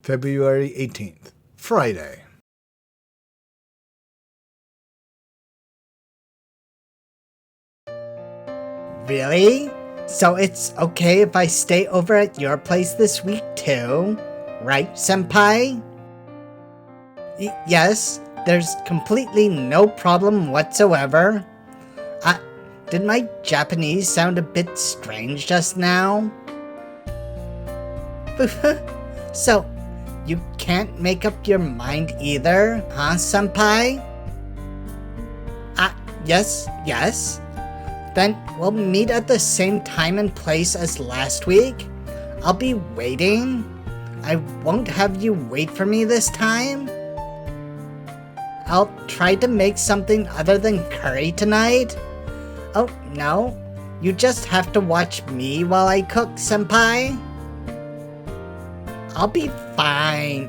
February 18th, Friday. Really? So it's okay if I stay over at your place this week too? Right, senpai? Yes, there's completely no problem whatsoever. Did my Japanese sound a bit strange just now? So, you can't make up your mind either, huh, senpai? Yes. Then we'll meet at the same time and place as last week. I'll be waiting. I won't have you wait for me this time. I'll try to make something other than curry tonight. Oh, no. You just have to watch me while I cook, senpai. I'll be fine.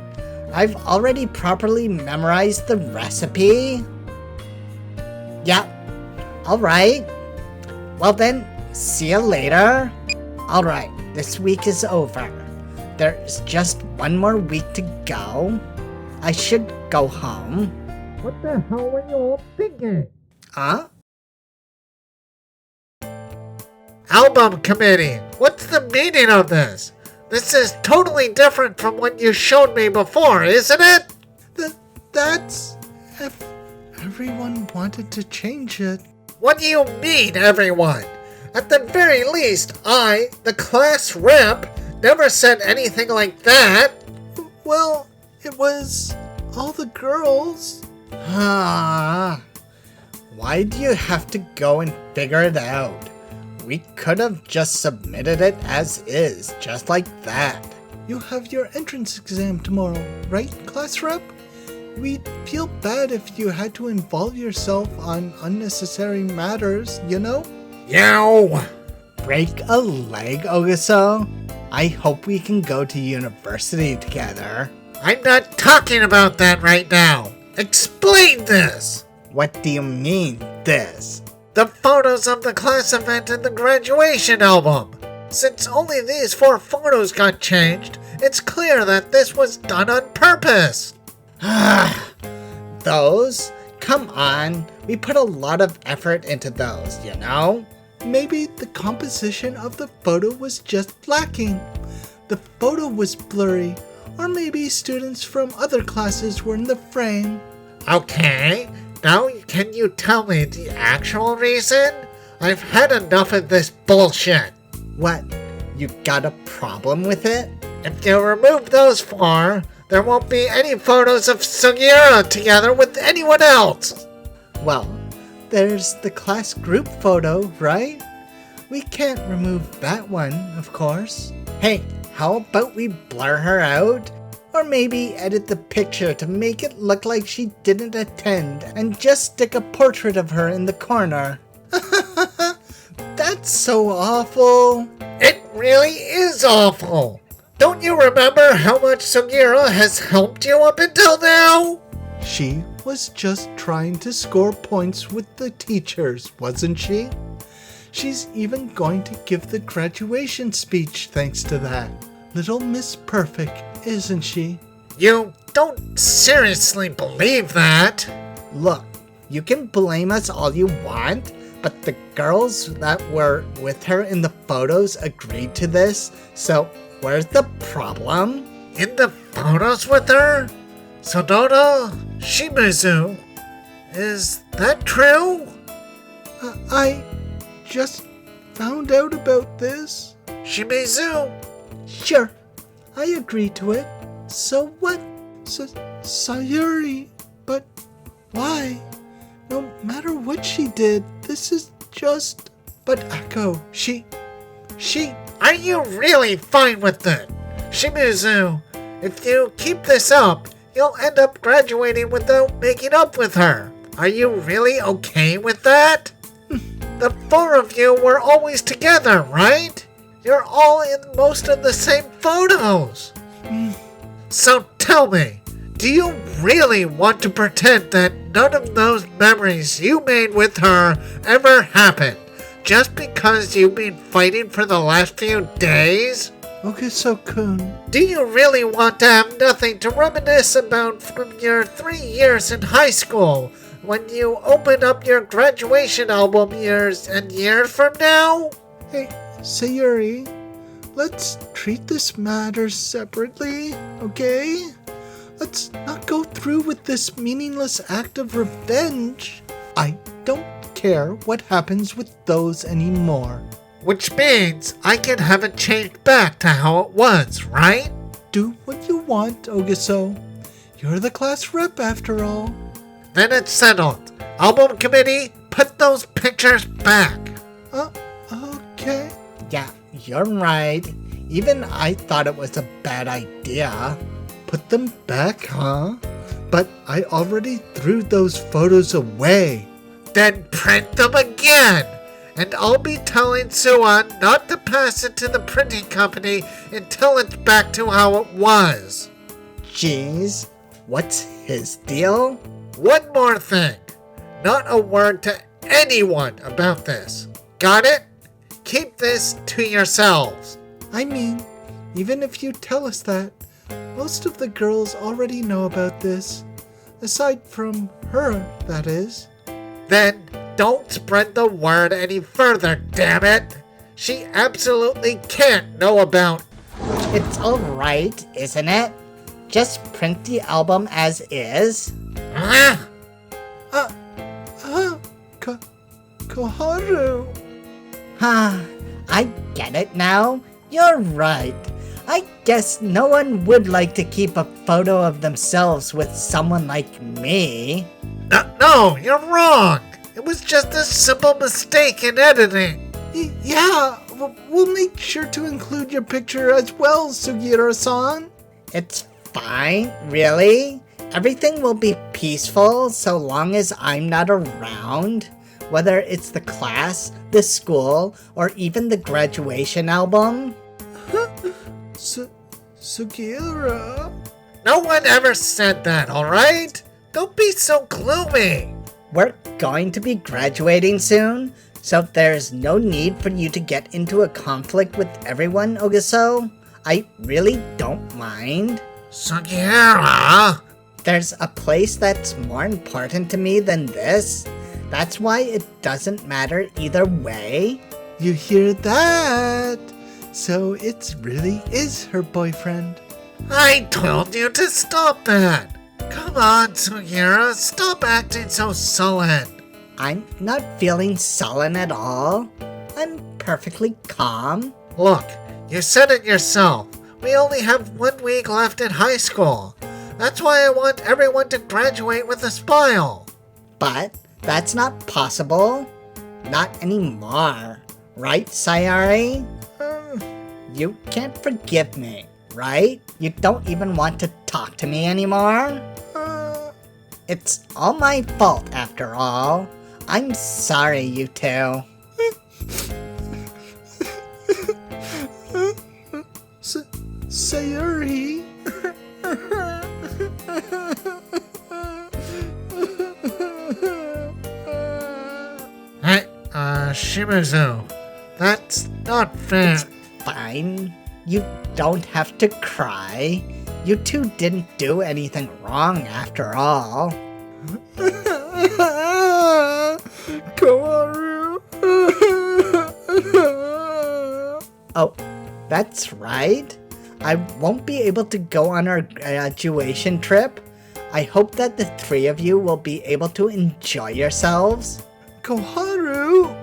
I've already properly memorized the recipe. Yeah. Alright. Well then, see you later. Alright, this week is over. There's just one more week to go. I should go home. What the hell were you all thinking? Huh? Album committee, what's the meaning of this? This is totally different from what you showed me before, isn't it? That's if everyone wanted to change it. What do you mean, everyone? At the very least, I, the class rep, never said anything like that. Well, it was all the girls. Why do you have to go and figure it out? We could have just submitted it as is, just like that. You have your entrance exam tomorrow, right, class rep? We'd feel bad if you had to involve yourself on unnecessary matters, you know? Yow! Break a leg, Ogaso? I hope we can go to university together. I'm not talking about that right now. Explain this! What do you mean, this? The photos of the class event and the graduation album. Since only these 4 photos got changed, it's clear that this was done on purpose. Those? Come on, we put a lot of effort into those, you know? Maybe the composition of the photo was just lacking. The photo was blurry, or maybe students from other classes were in the frame. Okay, now can you tell me the actual reason? I've had enough of this bullshit. What, you got a problem with it? If you remove those 4, there won't be any photos of Sugiura together with anyone else. Well, there's the class group photo, right? We can't remove that one, of course. Hey, how about we blur her out? Or maybe edit the picture to make it look like she didn't attend and just stick a portrait of her in the corner. That's so awful. It really is awful. Don't you remember how much Sugiura has helped you up until now? She was just trying to score points with the teachers, wasn't she? She's even going to give the graduation speech thanks to that. Little Miss Perfect, isn't she? You don't seriously believe that? Look, you can blame us all you want, but the girls that were with her in the photos agreed to this, so where's the problem? In the photos with her? Sodora Shimizu? Is that true? I just found out about this. Shimizu? Sure, I agree to it. So what? Sayuri, but why? No matter what she did, this is just... But Echo, she... Are you really fine with it? Shimizu, if you keep this up, you'll end up graduating without making up with her. Are you really okay with that? The 4 of you were always together, right? You're all in most of the same photos. So tell me, do you really want to pretend that none of those memories you made with her ever happened, just because you've been fighting for the last few days? Ogiso-kun. Do you really want to have nothing to reminisce about from your 3 years in high school when you open up your graduation album years and years from now? Hey, Sayuri, let's treat this matter separately, okay? Let's not go through with this meaningless act of revenge. I don't care what happens with those anymore. Which means I can have it changed back to how it was, right? Do what you want, Ogiso. You're the class rep after all. Then it's settled. Album committee, put those pictures back. Okay. Yeah, you're right. Even I thought it was a bad idea. Put them back, huh? But I already threw those photos away. Then print them again. And I'll be telling Suan not to pass it to the printing company until it's back to how it was. Jeez, what's his deal? One more thing. Not a word to anyone about this. Got it? Keep this to yourselves. I mean, even if you tell us that, most of the girls already know about this. Aside from her, that is. Then don't spread the word any further, damn it. She absolutely can't know about. It's alright, isn't it? Just print the album as is. Huh? Koharu. I get it now. You're right. I guess no one would like to keep a photo of themselves with someone like me. No, you're wrong. It was just a simple mistake in editing. Yeah, we'll make sure to include your picture as well, Sugiura-san. It's fine, really. Everything will be peaceful so long as I'm not around. Whether it's the class, the school, or even the graduation album. Sugiura? No one ever said that, alright? Don't be so gloomy. We're going to be graduating soon, so there's no need for you to get into a conflict with everyone, Ogiso. I really don't mind. Sugiura? There's a place that's more important to me than this. That's why it doesn't matter either way. You hear that? So it really is her boyfriend. I told you to stop that. Come on, Sugiura, stop acting so sullen. I'm not feeling sullen at all. I'm perfectly calm. Look, you said it yourself. We only have 1 week left in high school. That's why I want everyone to graduate with a smile. But that's not possible. Not anymore. Right, Sayari? You can't forgive me, right? You don't even want to talk to me anymore? It's all my fault after all. I'm sorry, you two. Sayuri? Hey, Shimizu, that's not fair. It's fine. You don't have to cry. You two didn't do anything wrong after all. Koharu? Oh, that's right. I won't be able to go on our graduation trip. I hope that the three of you will be able to enjoy yourselves. Koharu?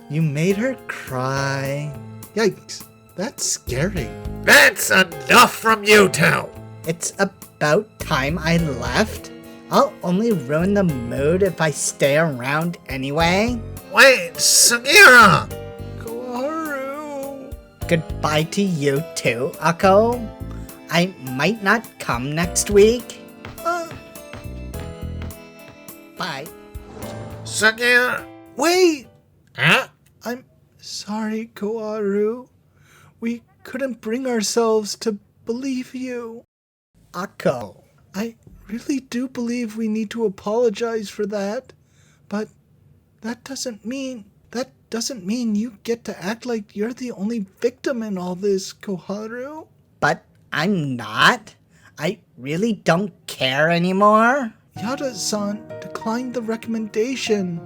You made her cry. Yikes, that's scary. That's enough from you two. It's about time I left. I'll only ruin the mood if I stay around anyway. Wait, Sugiura! Koharu. Goodbye to you too, Akko. I might not come next week. Bye. Sugiura? Wait! Huh? I'm sorry, Koharu. We couldn't bring ourselves to believe you. Akko. I really do believe we need to apologize for that. But that doesn't mean you get to act like you're the only victim in all this, Koharu. But I'm not. I really don't care anymore. Yada-san declined the recommendation.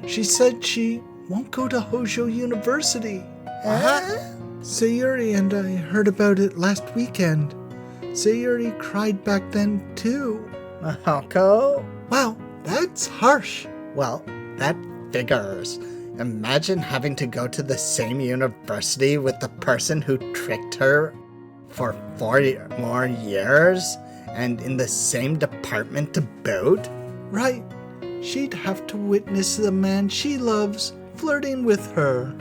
She said she won't go to Hojo University. Sayuri and I heard about it last weekend. Sayuri cried back then too. Mahoko? Wow, that's harsh. Well, that figures. Imagine having to go to the same university with the person who tricked her for 4 more years, and in the same department to boot? Right. She'd have to witness the man she loves flirting with her.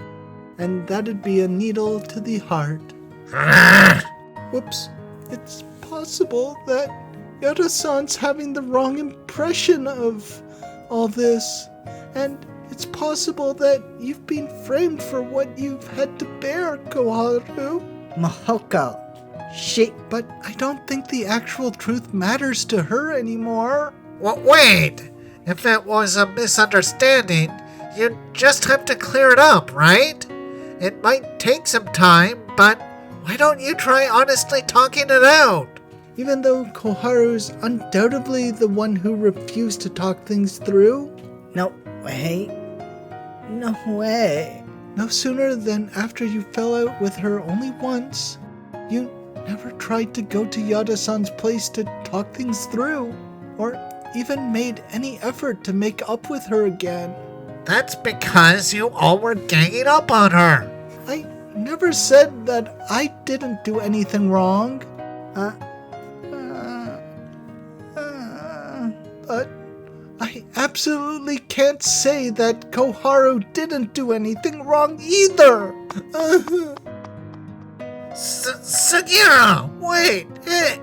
And that'd be a needle to the heart. Whoops. It's possible that Yada-san's having the wrong impression of all this. And it's possible that you've been framed for what you've had to bear, Koharu. Mahoko, But I don't think the actual truth matters to her anymore. Well, wait! If it was a misunderstanding, you'd just have to clear it up, right? It might take some time, but why don't you try honestly talking it out? Even though Koharu's undoubtedly the one who refused to talk things through, No way. No way. no sooner than after you fell out with her only once, you never tried to go to Yada-san's place to talk things through, or even made any effort to make up with her again. That's because you all were ganging up on her. I never said that I didn't do anything wrong. But I absolutely can't say that Koharu didn't do anything wrong either. Sugiura, wait! Hey!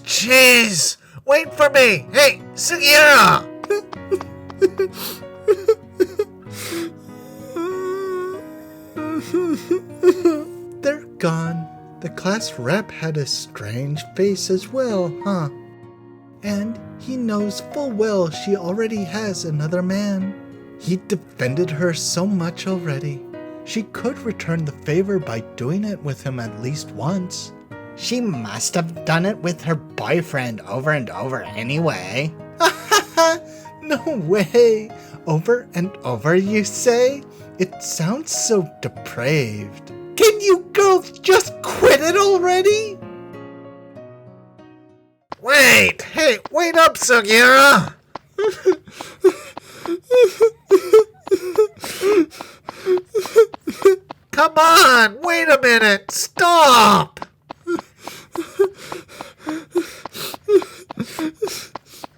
Jeez! Wait for me! Hey, Sugiura! They're gone. The class rep had a strange face as well, huh? And he knows full well she already has another man. He defended her so much already. She could return the favor by doing it with him at least once. She must have done it with her boyfriend over and over anyway. No way! Over and over, you say? It sounds so depraved. Can you girls just quit it already? Wait! Hey, wait up, Sugiura! Come on! Wait a minute! Stop!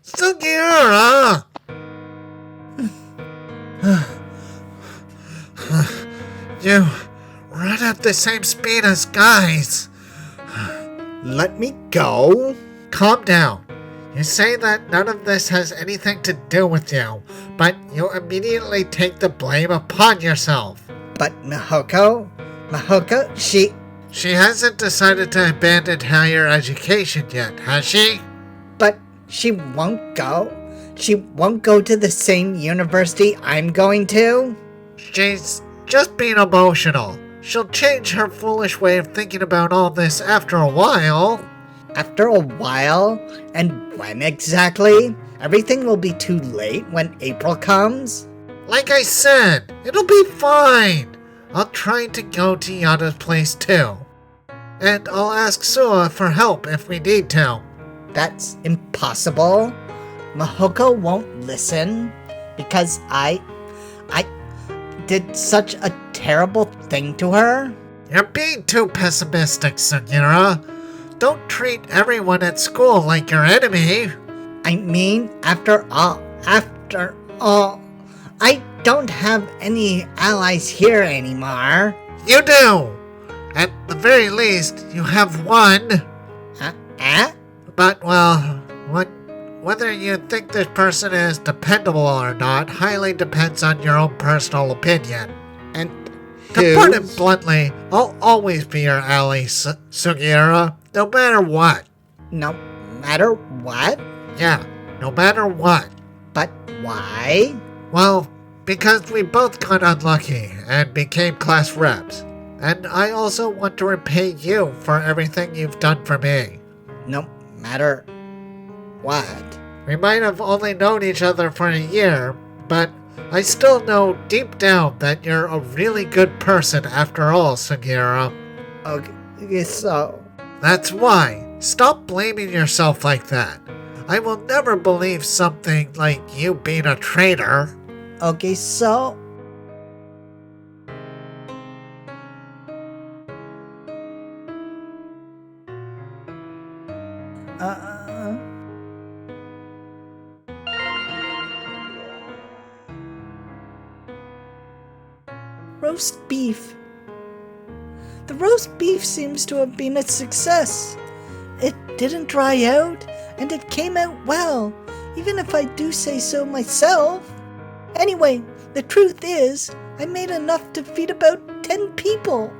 Sugiura! You run at the same speed as guys. Let me go. Calm down. You say that none of this has anything to do with you, but you immediately take the blame upon yourself. But Mahoko, She hasn't decided to abandon higher education yet, has she? But she won't go. She won't go to the same university I'm going to. She's just being emotional. She'll change her foolish way of thinking about all this after a while. After a while? And when exactly? Everything will be too late when April comes? Like I said, it'll be fine. I'll try to go to Yada's place too. And I'll ask Sua for help if we need to. That's impossible. Mahoko won't listen because I did such a terrible thing to her. You're being too pessimistic, Sugiura. Don't treat everyone at school like your enemy. I mean, after all, I don't have any allies here anymore. You do. At the very least, you have one. But, well, whether you think this person is dependable or not highly depends on your own personal opinion. And to put it bluntly, I'll always be your ally, Sugiura, no matter what. No matter what? Yeah, no matter what. But why? Well, because we both got unlucky and became class reps. And I also want to repay you for everything you've done for me. No matter what. We might have only known each other for a year, but I still know deep down that you're a really good person after all, Sugiura. Okay, so... That's why. Stop blaming yourself like that. I will never believe something like you being a traitor. Okay, so... Roast beef. The roast beef seems to have been a success. It didn't dry out, and it came out well, even if I do say so myself. Anyway, the truth is, I made enough to feed about 10 people.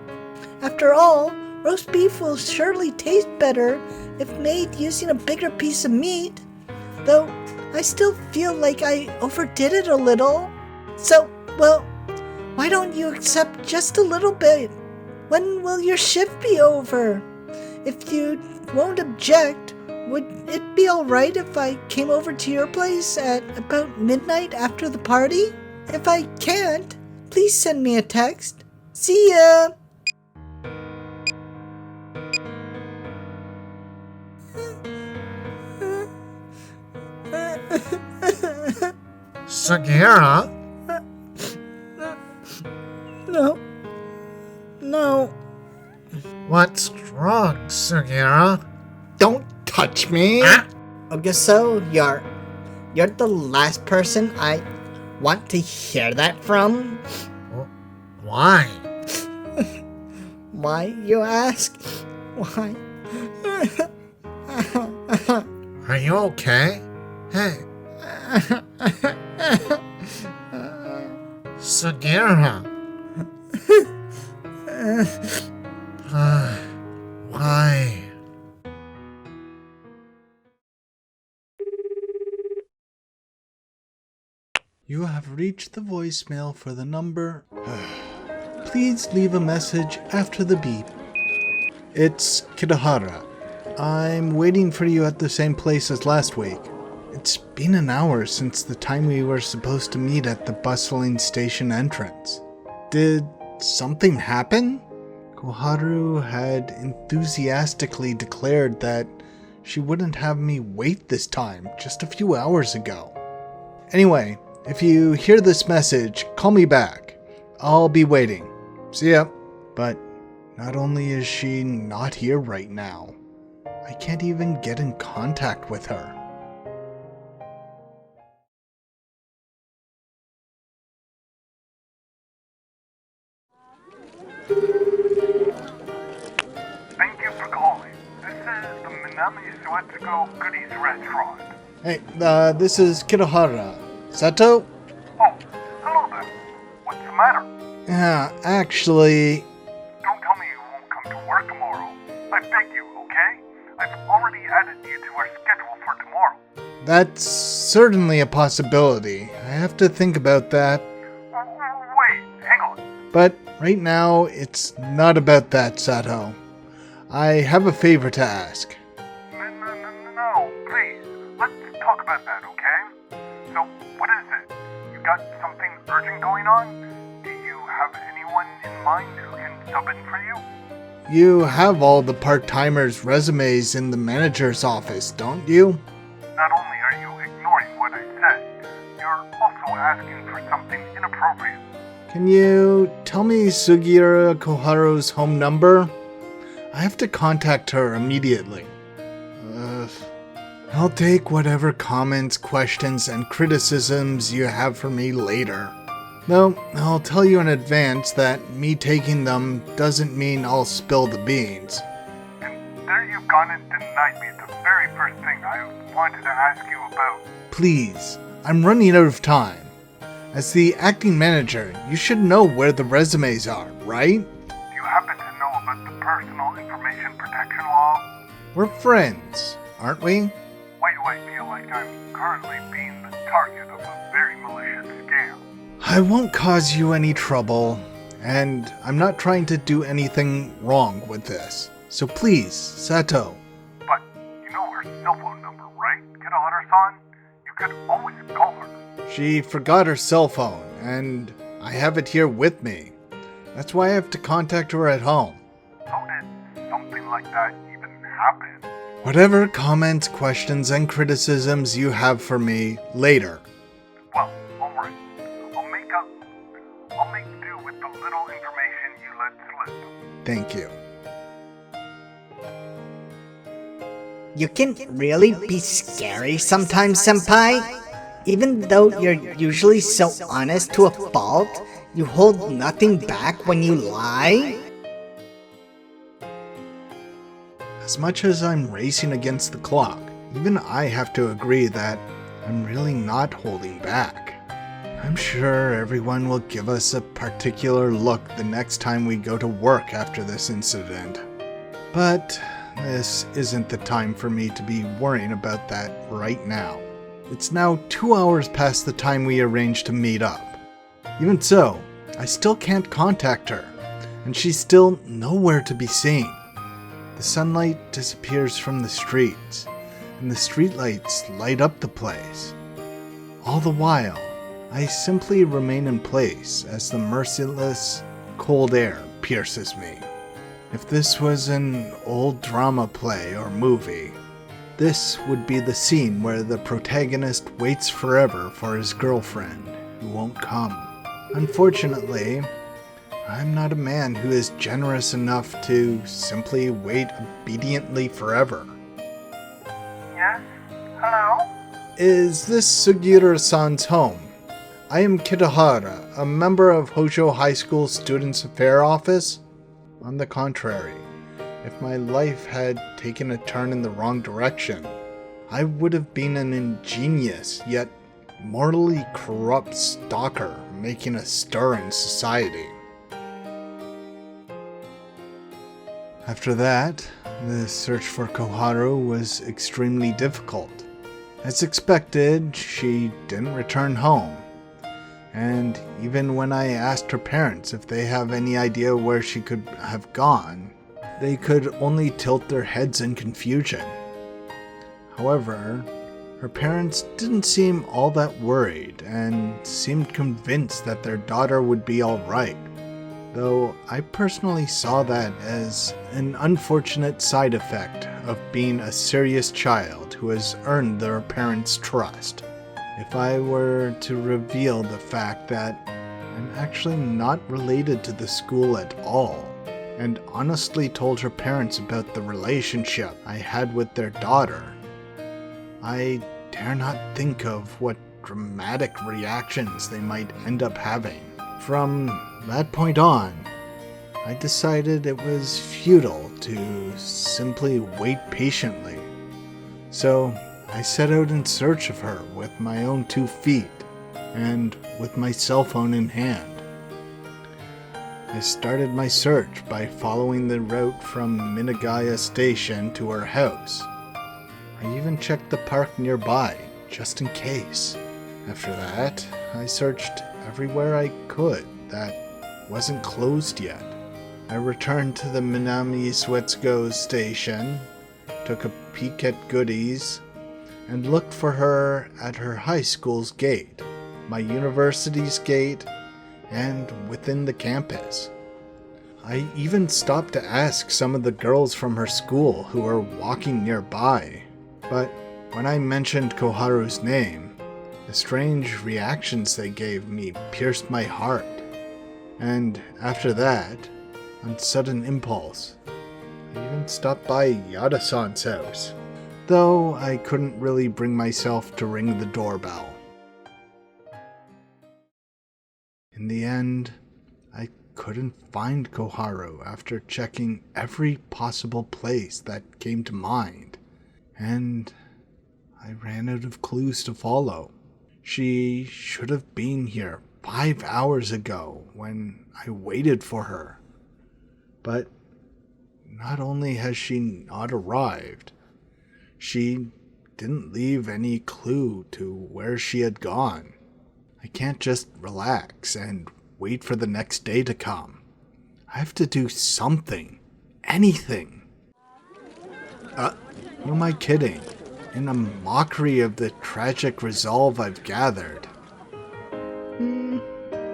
After all, roast beef will surely taste better if made using a bigger piece of meat, though I still feel like I overdid it a little. So, well, why don't you accept just a little bit? When will your shift be over? If you won't object, would it be alright if I came over to your place at about midnight after the party? If I can't, please send me a text. See ya! Sugiura? No. What's wrong, Sugiura? Don't touch me! Okay, so you're the last person I want to hear that from? Why? Why, you ask? Why? Are you okay? Hey. Sugiura. Why? You have reached the voicemail for the number. Please leave a message after the beep. It's Koharu. I'm waiting for you at the same place as last week. It's been an hour since the time we were supposed to meet at the bustling station entrance. Did something happen? Koharu had enthusiastically declared that she wouldn't have me wait this time just a few hours ago. Anyway, if you hear this message, call me back. I'll be waiting. See ya. But not only is she not here right now, I can't even get in contact with her. Thank you for calling. This is the Minami Suetsuko Goodies Restaurant. Hey, this is Koharu. Sato? Oh, hello there. What's the matter? Yeah, actually... Don't tell me you won't come to work tomorrow. I beg you, okay? I've already added you to our schedule for tomorrow. That's certainly a possibility. I have to think about that. Wait, hang on. But right now, it's not about that, Sato. I have a favor to ask. No, please. Let's talk about that, okay? So, what is it? You got something urgent going on? Do you have anyone in mind who can sub in for you? You have all the part-timers' resumes in the manager's office, don't you? Not only are you ignoring what I said, you're also asking for something inappropriate. Can you tell me Sugiura Koharu's home number? I have to contact her immediately. I'll take whatever comments, questions, and criticisms you have for me later. Though, I'll tell you in advance that me taking them doesn't mean I'll spill the beans. And there you've gone and denied me the very first thing I wanted to ask you about. Please, I'm running out of time. As the acting manager, you should know where the resumes are, right? Do you happen to know about the personal information protection law? We're friends, aren't we? Why do I feel like I'm currently being the target of a very malicious scam? I won't cause you any trouble, and I'm not trying to do anything wrong with this. So please, Sato. But you know her cell phone number, right, Koharu-san? You could always call her. She forgot her cell phone, and I have it here with me. That's why I have to contact her at home. How did something like that even happen? Whatever comments, questions, and criticisms you have for me later. Well, alright. I'll make do with the little information you let slip. Thank you. You can really be scary sometimes, senpai. Even though you're usually so honest to a fault, you hold nothing back when you lie. As much as I'm racing against the clock, even I have to agree that I'm really not holding back. I'm sure everyone will give us a particular look the next time we go to work after this incident. But this isn't the time for me to be worrying about that right now. It's now 2 hours past the time we arranged to meet up. Even so, I still can't contact her, and she's still nowhere to be seen. The sunlight disappears from the streets, and the streetlights light up the place. All the while, I simply remain in place as the merciless, cold air pierces me. If this was an old drama play or movie, this would be the scene where the protagonist waits forever for his girlfriend, who won't come. Unfortunately, I'm not a man who is generous enough to simply wait obediently forever. Yes? Hello? Is this Sugiura-san's home? I am Kitahara, a member of Hojo High School Students' Affair Office. On the contrary, if my life had taken a turn in the wrong direction, I would have been an ingenious yet mortally corrupt stalker making a stir in society. After that, the search for Koharu was extremely difficult. As expected, she didn't return home. And even when I asked her parents if they have any idea where she could have gone, they could only tilt their heads in confusion. However, her parents didn't seem all that worried and seemed convinced that their daughter would be alright, though I personally saw that as an unfortunate side effect of being a serious child who has earned their parents' trust. If I were to reveal the fact that I'm actually not related to the school at all, and honestly told her parents about the relationship I had with their daughter, I dare not think of what dramatic reactions they might end up having. From that point on, I decided it was futile to simply wait patiently. So I set out in search of her with my own 2 feet and with my cell phone in hand. I started my search by following the route from Minagaya Station to her house. I even checked the park nearby, just in case. After that, I searched everywhere I could that wasn't closed yet. I returned to the Minami Suetsugo station, took a peek at goodies, and looked for her at her high school's gate, my university's gate, and within the campus. I even stopped to ask some of the girls from her school who were walking nearby, but when I mentioned Koharu's name, the strange reactions they gave me pierced my heart. And after that, on sudden impulse, I even stopped by Yada-san's house, though I couldn't really bring myself to ring the doorbell. In the end, I couldn't find Koharu after checking every possible place that came to mind, and I ran out of clues to follow. She should have been here 5 hours ago when I waited for her. But not only has she not arrived, she didn't leave any clue to where she had gone. I can't just relax and wait for the next day to come. I have to do something. Anything. Who am I kidding? In a mockery of the tragic resolve I've gathered.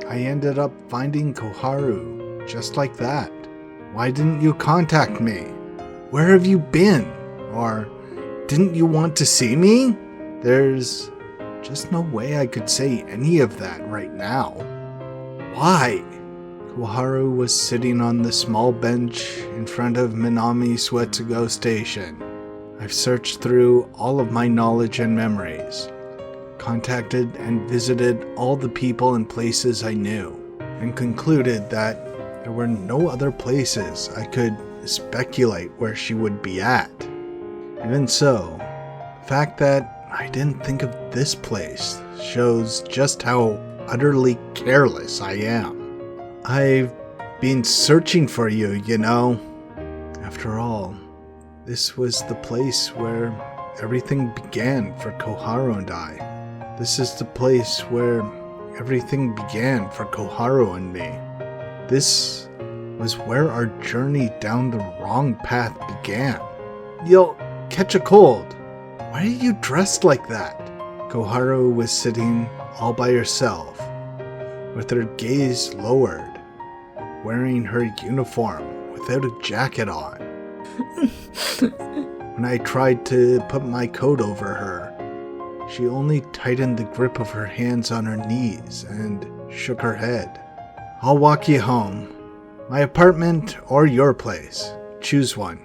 I ended up finding Koharu, just like that. Why didn't you contact me? Where have you been? Or didn't you want to see me? There's just no way I could say any of that right now. Why? Koharu was sitting on the small bench in front of Minami Suetsugo Station. I've searched through all of my knowledge and memories, contacted and visited all the people and places I knew, and concluded that there were no other places I could speculate where she would be at. Even so, the fact that I didn't think of this place shows just how utterly careless I am. I've been searching for you, you know. After all, this was the place where everything began for Koharu and I. This is the place where everything began for Koharu and me. This was where our journey down the wrong path began. You'll catch a cold. Why are you dressed like that? Koharu was sitting all by herself, with her gaze lowered, wearing her uniform without a jacket on. When I tried to put my coat over her, she only tightened the grip of her hands on her knees and shook her head. I'll walk you home. My apartment or your place. Choose one.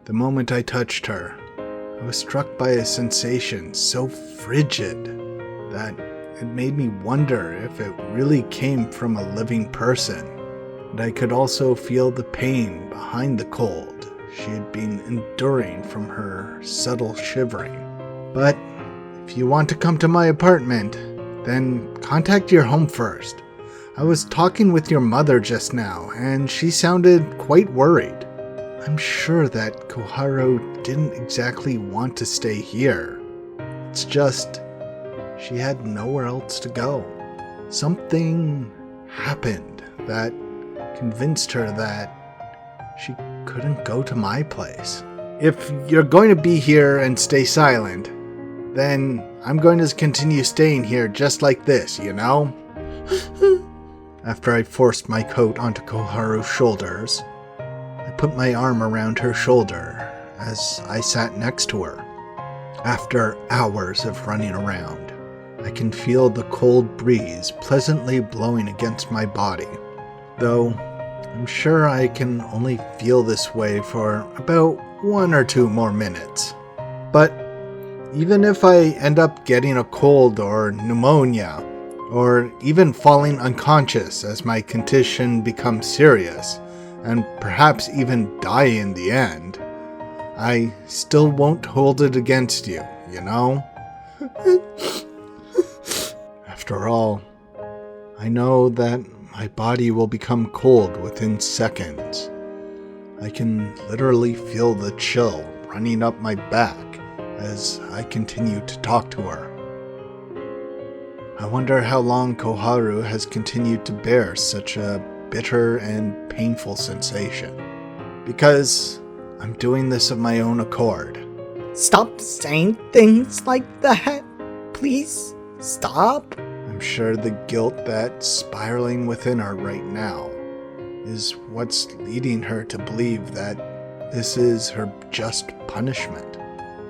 The moment I touched her, I was struck by a sensation so frigid that it made me wonder if it really came from a living person. And I could also feel the pain behind the cold she had been enduring from her subtle shivering. But if you want to come to my apartment, then contact your home first. I was talking with your mother just now, and she sounded quite worried. I'm sure that Koharu didn't exactly want to stay here. It's just she had nowhere else to go. Something happened that convinced her that she couldn't go to my place. If you're going to be here and stay silent, then I'm going to continue staying here just like this, you know? After I forced my coat onto Koharu's shoulders, I put my arm around her shoulder as I sat next to her. After hours of running around, I can feel the cold breeze pleasantly blowing against my body, though I'm sure I can only feel this way for about 1 or 2 more minutes. But even if I end up getting a cold or pneumonia, or even falling unconscious as my condition becomes serious, and perhaps even die in the end, I still won't hold it against you, you know? After all, I know that my body will become cold within seconds. I can literally feel the chill running up my back as I continue to talk to her. I wonder how long Koharu has continued to bear such a bitter and painful sensation. Because I'm doing this of my own accord. Stop saying things like that. Please, stop. I'm sure the guilt that's spiraling within her right now is what's leading her to believe that this is her just punishment.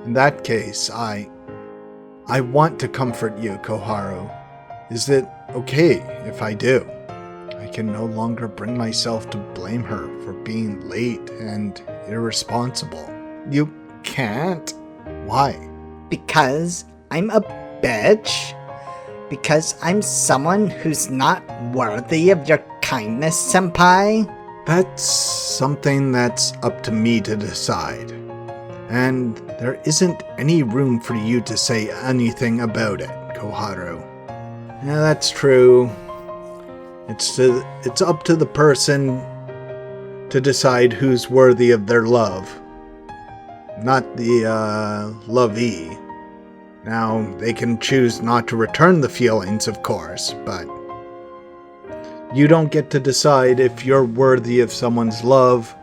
In that case, I want to comfort you, Koharu. Is it okay if I do? I can no longer bring myself to blame her for being late and irresponsible. You can't? Why? Because I'm a bitch? Because I'm someone who's not worthy of your kindness, senpai? That's something that's up to me to decide. And there isn't any room for you to say anything about it, Koharu. Yeah, that's true. It's up to the person to decide who's worthy of their love. Not the lovee. Now, they can choose not to return the feelings, of course, but you don't get to decide if you're worthy of someone's love.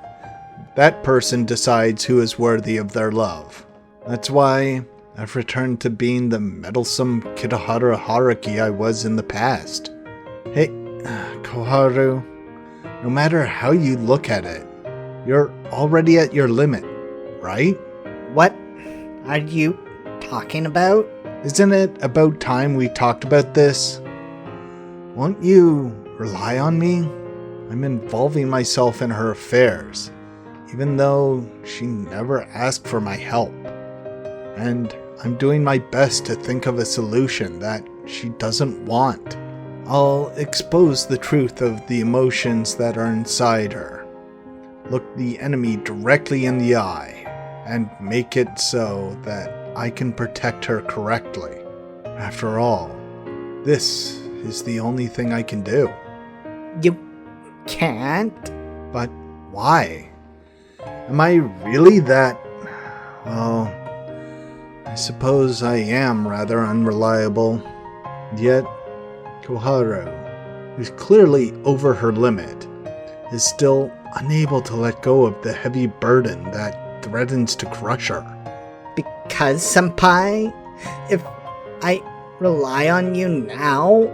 That person decides who is worthy of their love. That's why I've returned to being the meddlesome Koharu Haruki I was in the past. Hey, Koharu, no matter how you look at it, you're already at your limit, right? What are you talking about? Isn't it about time we talked about this? Won't you rely on me? I'm involving myself in her affairs, even though she never asked for my help. And I'm doing my best to think of a solution that she doesn't want. I'll expose the truth of the emotions that are inside her. Look the enemy directly in the eye, and make it so that I can protect her correctly. After all, this is the only thing I can do. You can't? But why? Am I really that... Well, I suppose I am rather unreliable. Yet, Koharu, who's clearly over her limit, is still unable to let go of the heavy burden that threatens to crush her. Because, senpai, if I rely on you now,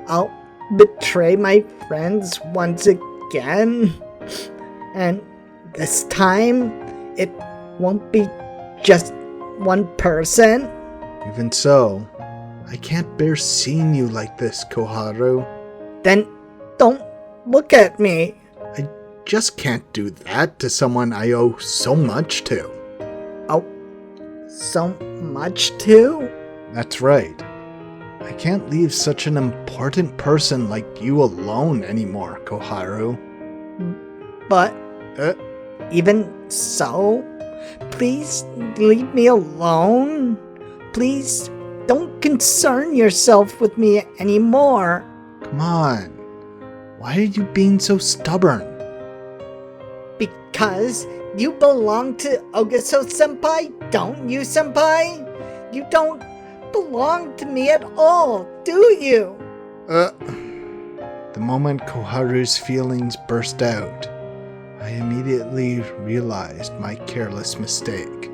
I'll betray my friends once again. And this time, it won't be just one person. Even so, I can't bear seeing you like this, Koharu. Then don't look at me. I just can't do that to someone I owe so much to. Oh, so much too? That's right. I can't leave such an important person like you alone anymore, Koharu. But even so, please leave me alone. Please don't concern yourself with me anymore. Come on. Why are you being so stubborn? Because you belong to Ogaso-senpai, don't you, senpai? You don't belong to me at all, do you? The moment Koharu's feelings burst out, I immediately realized my careless mistake.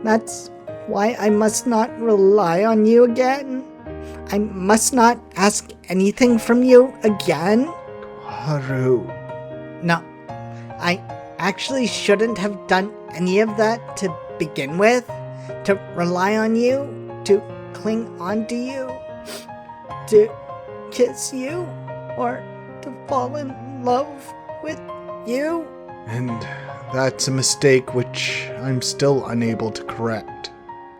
That's why I must not rely on you again. I must not ask anything from you again. Koharu. No, I actually shouldn't have done any of that to begin with. To rely on you, to cling onto you, to kiss you, or to fall in love with you. And that's a mistake which I'm still unable to correct.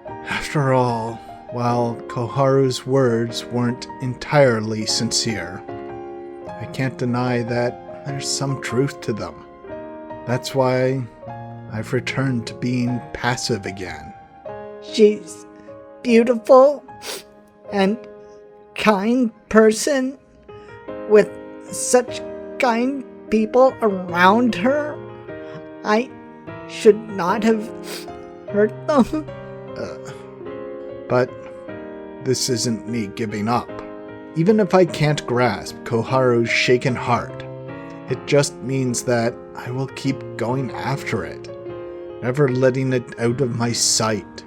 After all, while Koharu's words weren't entirely sincere, I can't deny that there's some truth to them. That's why I've returned to being passive again. She's beautiful and kind person with such kind people around her. I should not have hurt them. But this isn't me giving up. Even if I can't grasp Koharu's shaken heart, it just means that I will keep going after it, never letting it out of my sight.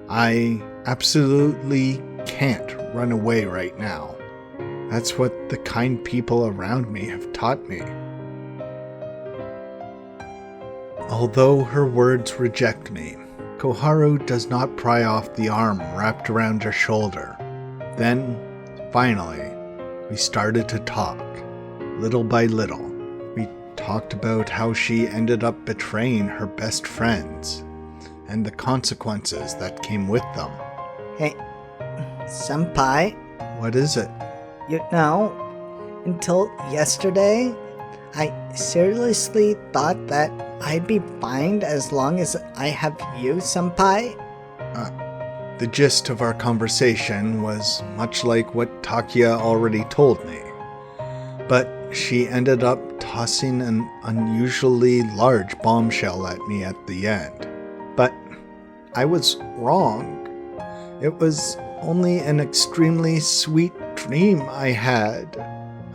I absolutely can't run away right now. That's what the kind people around me have taught me. Although her words reject me, Koharu does not pry off the arm wrapped around her shoulder. Then, finally, we started to talk, little by little. We talked about how she ended up betraying her best friends, and the consequences that came with them. Hey, senpai, What is it? you know, until yesterday, I seriously thought that I'd be fine as long as I have you, senpai. The gist of our conversation was much like what Takia already told me, but she ended up tossing an unusually large bombshell at me at the end. But I was wrong. It was only an extremely sweet dream I had.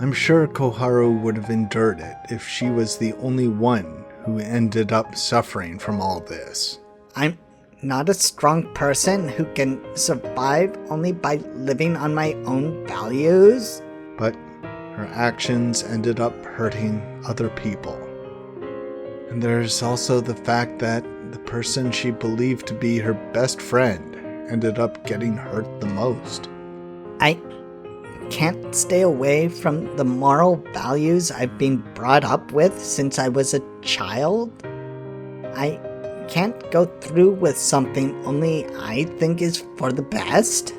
I'm sure Koharu would have endured it if she was the only one who ended up suffering from all this. I'm not a strong person who can survive only by living on my own values. But her actions ended up hurting other people. And there's also the fact that the person she believed to be her best friend ended up getting hurt the most. I can't stay away from the moral values I've been brought up with since I was a child. I can't go through with something only I think is for the best,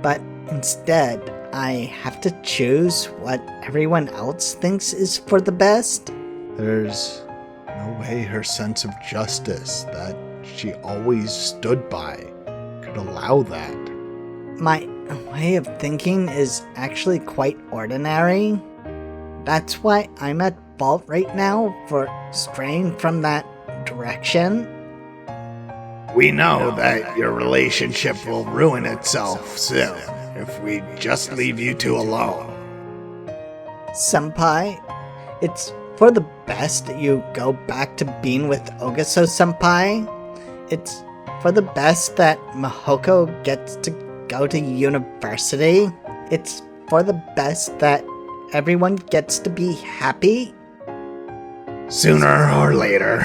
but instead I have to choose what everyone else thinks is for the best. There's no way her sense of justice that she always stood by could allow that. My way of thinking is actually quite ordinary. That's why I'm at fault right now for straying from that direction. We know that your relationship will ruin itself soon if we just leave you two alone. Senpai, it's for the best that you go back to being with Ogaso-senpai. It's for the best that Mahoko gets to go to university. It's for the best that everyone gets to be happy. Sooner or later.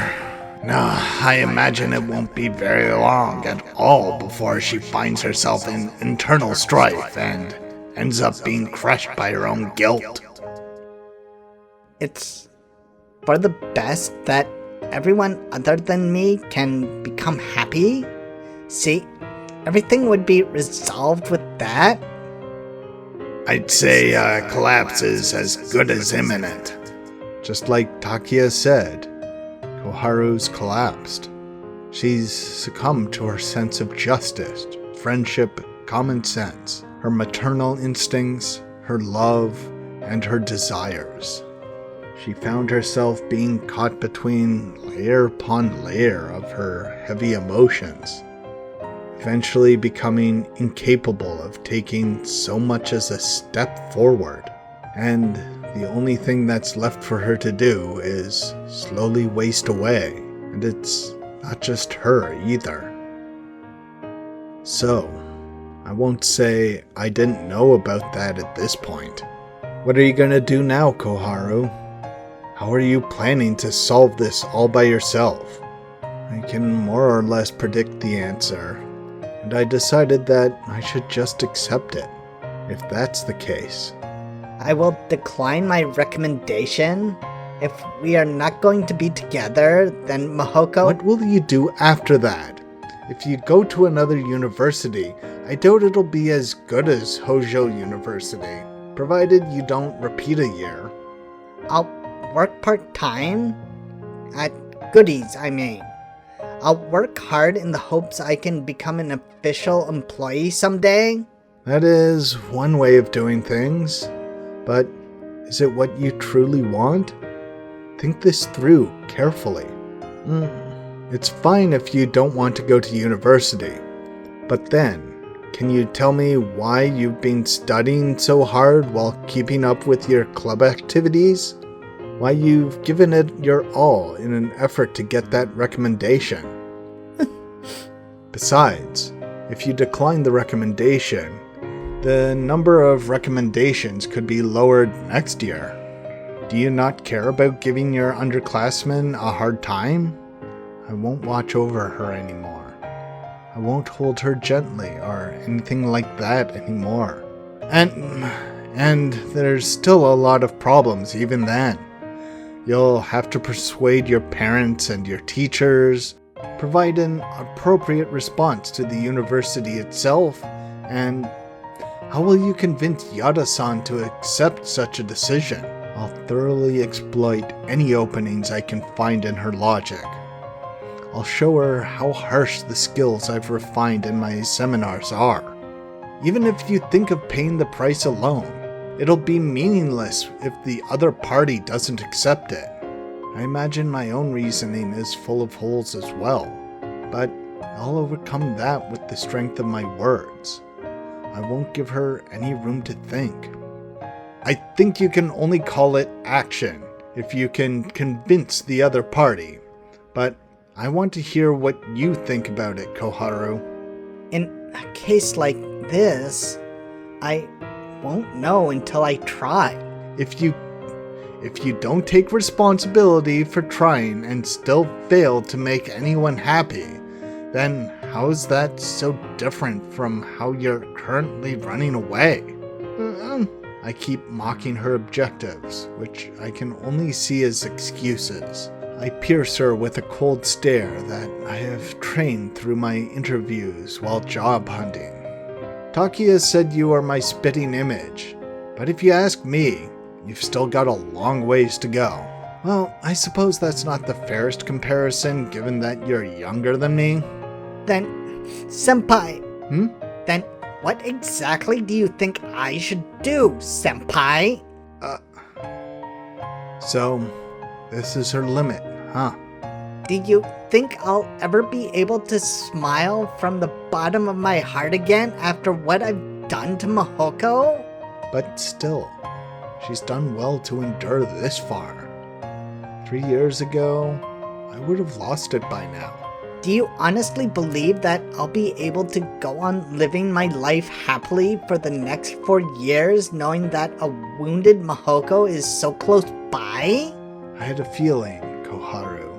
No, I imagine it won't be very long at all before she finds herself in internal strife and ends up being crushed by her own guilt. It's for the best that everyone other than me can become happy. See, everything would be resolved with that. I'd say collapse is as good as imminent. Just like Takia said, Koharu's collapsed. She's succumbed to her sense of justice, friendship, common sense, her maternal instincts, her love, and her desires. She found herself being caught between layer upon layer of her heavy emotions, eventually becoming incapable of taking so much as a step forward. And the only thing that's left for her to do is slowly waste away, and it's not just her either. So, I won't say I didn't know about that at this point. What are you gonna do now, Koharu? How are you planning to solve this all by yourself? I can more or less predict the answer, and I decided that I should just accept it, if that's the case. I will decline my recommendation. If we are not going to be together, then Mahoko... What will you do after that? If you go to another university, I doubt it'll be as good as Hojo University, provided you don't repeat a year. I'll work part-time? At Goodies, I mean. I'll work hard in the hopes I can become an official employee someday. That is one way of doing things. But is it what you truly want? Think this through carefully. It's fine if you don't want to go to university. But then, can you tell me why you've been studying so hard while keeping up with your club activities? Why you've given it your all in an effort to get that recommendation? Besides, if you decline the recommendation, the number of recommendations could be lowered next year. Do you not care about giving your underclassmen a hard time? I won't watch over her anymore. I won't hold her gently or anything like that anymore. And there's still a lot of problems even then. You'll have to persuade your parents and your teachers, provide an appropriate response to the university itself, and how will you convince Yada-san to accept such a decision? I'll thoroughly exploit any openings I can find in her logic. I'll show her how harsh the skills I've refined in my seminars are. Even if you think of paying the price alone, it'll be meaningless if the other party doesn't accept it. I imagine my own reasoning is full of holes as well, but I'll overcome that with the strength of my words. I won't give her any room to think. I think you can only call it action if you can convince the other party. But I want to hear what you think about it, Koharu. In a case like this, I won't know until I try. If you don't take responsibility for trying and still fail to make anyone happy, then how is that so different from how you're currently running away? I keep mocking her objectives, which I can only see as excuses. I pierce her with a cold stare that I have trained through my interviews while job hunting. Takia said you are my spitting image, but if you ask me, you've still got a long ways to go. Well, I suppose that's not the fairest comparison given that you're younger than me. Then, Senpai. Then what exactly do you think I should do, Senpai? So, this is her limit, huh? Do you think I'll ever be able to smile from the bottom of my heart again after what I've done to Mahoko? But still, she's done well to endure this far. 3 years ago, I would have lost it by now. Do you honestly believe that I'll be able to go on living my life happily for the next 4 years knowing that a wounded Mahoko is so close by? I had a feeling, Koharu,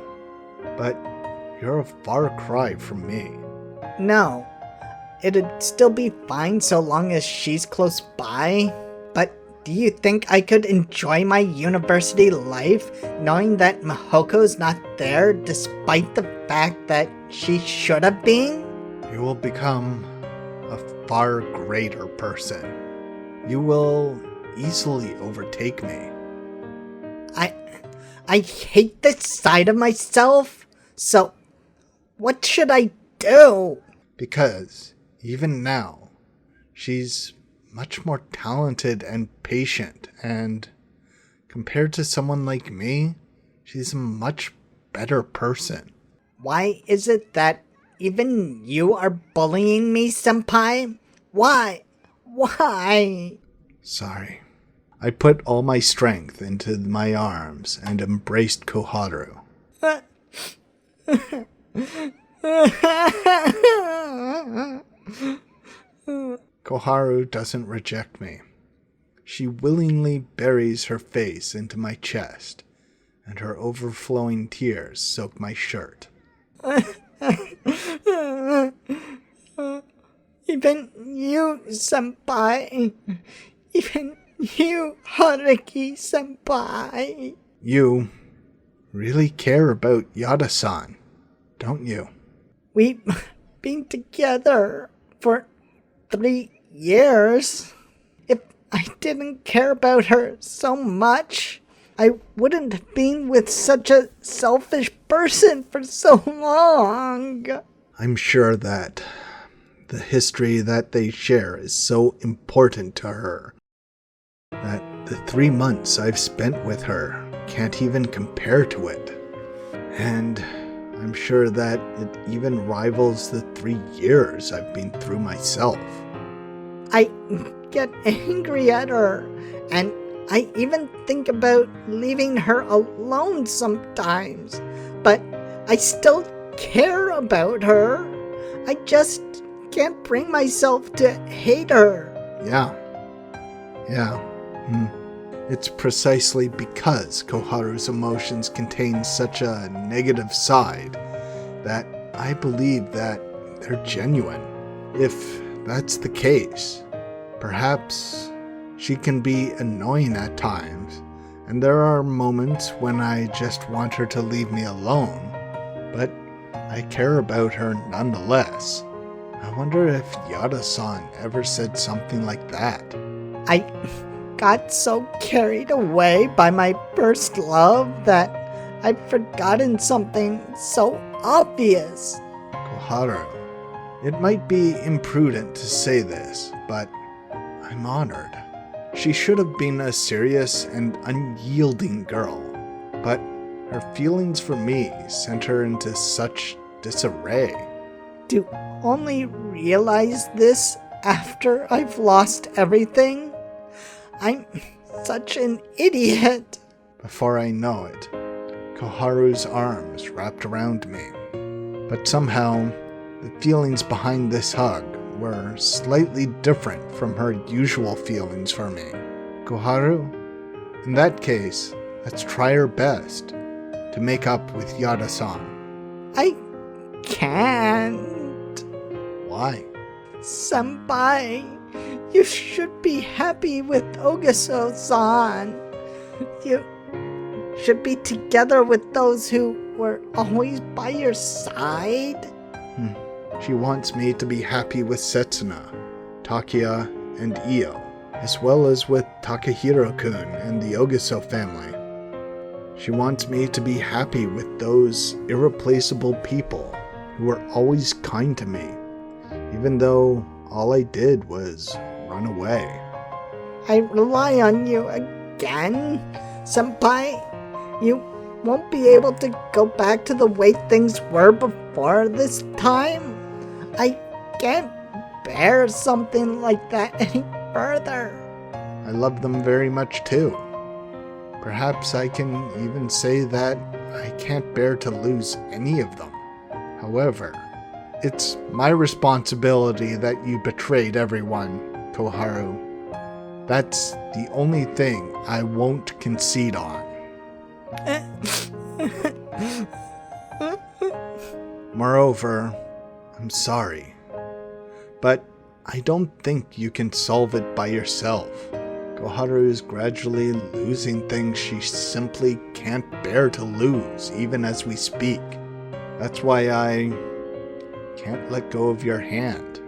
but you're a far cry from me. No, it'd still be fine so long as she's close by. But do you think I could enjoy my university life knowing that Mahoko's not there despite the fact that she should have been? You will become a far greater person. You will easily overtake me. I hate this side of myself. So, what should I do? Because, even now, she's much more talented and patient, and compared to someone like me, she's a much better person. Why is it that even you are bullying me, Senpai? Why? Why? Sorry. I put all my strength into my arms and embraced Koharu. Koharu doesn't reject me. She willingly buries her face into my chest, and her overflowing tears soak my shirt. Even you, Senpai. Even you, Haruki Senpai. You really care about Yada-san, don't you? We've been together for 3 years. If I didn't care about her so much, I wouldn't have been with such a selfish person for so long. I'm sure that the history that they share is so important to her that the 3 months I've spent with her can't even compare to it. And I'm sure that it even rivals the 3 years I've been through myself. I get angry at her, and I even think about leaving her alone sometimes. But I still care about her. I just can't bring myself to hate her. Yeah. It's precisely because Koharu's emotions contain such a negative side that I believe that they're genuine. If that's the case, perhaps she can be annoying at times, and there are moments when I just want her to leave me alone, but I care about her nonetheless. I wonder if Yada-san ever said something like that. I got so carried away by my first love that I've forgotten something so obvious. Koharu, it might be imprudent to say this, but I'm honored. She should have been a serious and unyielding girl, but her feelings for me sent her into such disarray. to only realize this after I've lost everything. I'm such an idiot. Before I know it, Koharu's arms wrapped around me. But somehow, the feelings behind this hug were slightly different from her usual feelings for me. Koharu, in that case, let's try our best to make up with Yada-san. I can't. Why? Senpai, you should be happy with Ogaso-san. You should be together with those who were always by your side. She wants me to be happy with Setsuna, Takia, and Io, as well as with Takahiro-kun and the Ogaso family. She wants me to be happy with those irreplaceable people who were always kind to me, even though all I did was run away. I rely on you again, Senpai. You won't be able to go back to the way things were before this time. I can't bear something like that any further. I love them very much too. Perhaps I can even say that I can't bear to lose any of them. However, it's my responsibility that you betrayed everyone, Koharu. That's the only thing I won't concede on. Moreover, I'm sorry, but I don't think you can solve it by yourself. Koharu is gradually losing things she simply can't bear to lose, even as we speak. That's why I can't let go of your hand.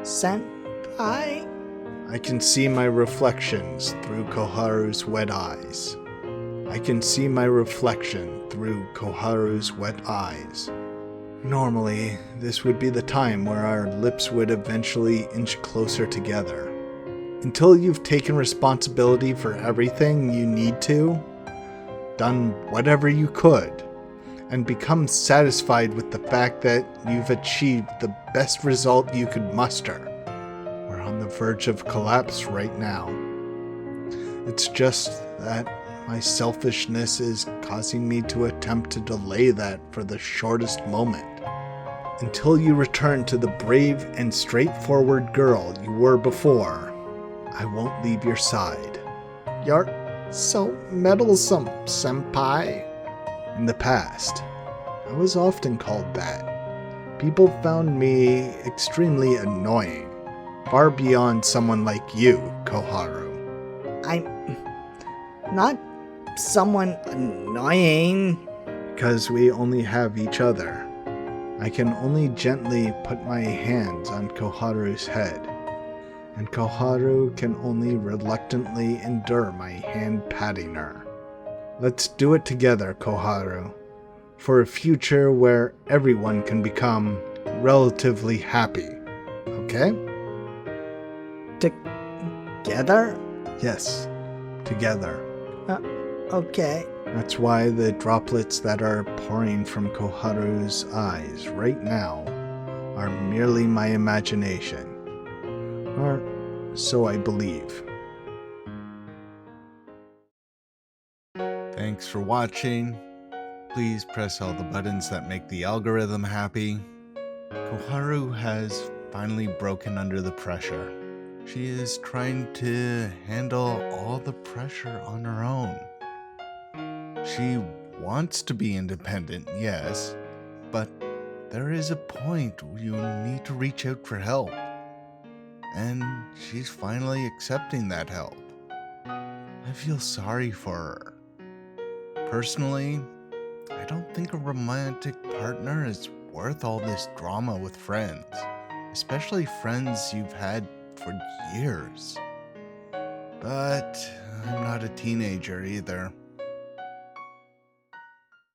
Senpai? I can see my reflections through Koharu's wet eyes. I can see my reflection through Koharu's wet eyes. Normally, this would be the time where our lips would eventually inch closer together. Until you've taken responsibility for everything you need to, done whatever you could, and become satisfied with the fact that you've achieved the best result you could muster. We're on the verge of collapse right now. It's just that my selfishness is causing me to attempt to delay that for the shortest moment. Until you return to the brave and straightforward girl you were before, I won't leave your side. You're so meddlesome, senpai. In the past, I was often called that. People found me extremely annoying, far beyond someone like you, Koharu. I'm not someone annoying. Because we only have each other. I can only gently put my hands on Koharu's head, and Koharu can only reluctantly endure my hand patting her. Let's do it together, Koharu, for a future where everyone can become relatively happy, okay? Together? Yes, together. Okay. That's why the droplets that are pouring from Koharu's eyes right now are merely my imagination. Or so I believe. Thanks for watching. Please press all the buttons that make the algorithm happy. Koharu has finally broken under the pressure. She is trying to handle all the pressure on her own. She wants to be independent, yes, but there is a point where you need to reach out for help. And she's finally accepting that help. I feel sorry for her. Personally, I don't think a romantic partner is worth all this drama with friends, especially friends you've had for years. But I'm not a teenager either.